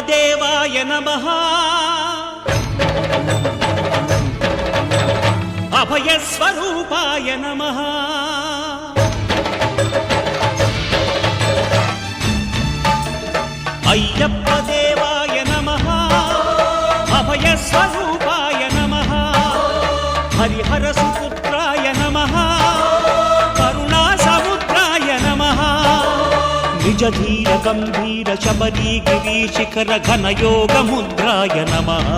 देवाय नमः अभयस्वरूपाय नमः अय्यप्प देवाय नमः अभयस्वरूपाय नमः हरिहरसुपुत्राय नमः करुणासमुद्राय नमः निजधीर गंभीर शबरी गिरीशिखर घनयोग मुद्राय नमः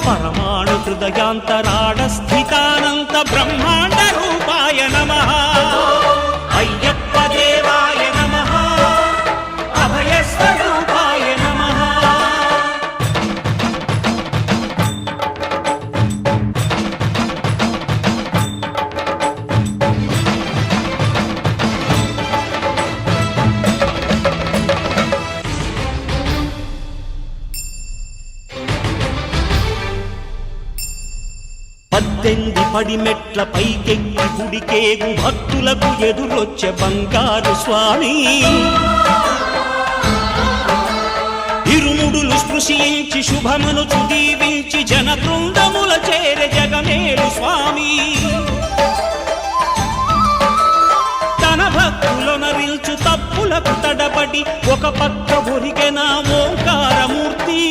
परमाणु हृदयांतराळ स्थितानंत ब्रह्मांड रूपाय नमः अय्यप्प देवाय नमः अभयस्वरूपाय नमः పద్దెంది పడిమెట్ల పైకెక్కి గుడికేగు భక్తులకు ఎదురొచ్చే బంగారు స్వామి ఇరుముడులు స్పృశించి శుభమును దీవించి జన బృందముల చేరే జగమేలు స్వామి తన భక్తులనరిల్చు తప్పులకు తడబడి ఒక పక్క ఒరిగెన ఓంకారమూర్తి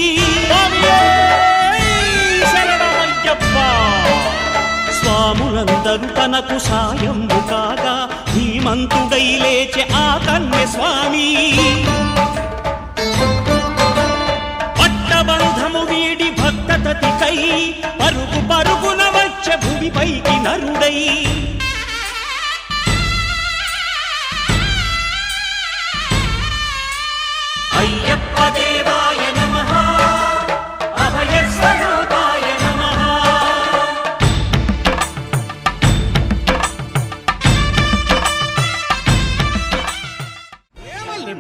స్వాములందరూ తనకు సాయంబు కాగా ధీమంతుడై లేచే ఆ కన్య స్వామి పట్టబంధము వీడి భక్తతతికై పరుగు పరుగున వచ్చే భూమిపైకి నరుడై అయ్యప్ప దేవాయ నమః అభయస్వరూపాయ నమః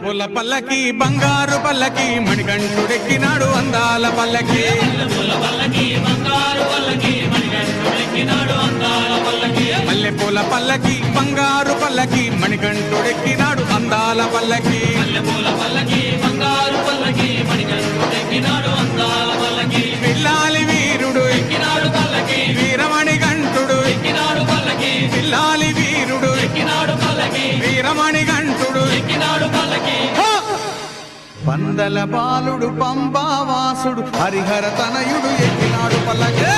పూల పల్లకి బంగారు పల్లకి మణికంఠుడెక్కినాడు అందాల పల్లకి మల్లె పూల పల్లకి బంగారు పల్లకి మణికంఠుడెక్కినాడు అందాల పల్లకి పిల్లాలి వీరుడు ఎక్కినాడు పల్లకి వీరమణి గంటుడు ఎక్కినాడు పల్లకి పిల్లాలి వీరుడు ఎక్కినాడు పల్లకి వీరమణి గంటుడు ఎక్కినాడు పల్లకి పందల బాలుడు పంబావాసుడు హరిహర తనయుడు ఎక్కినాడు పల్లకి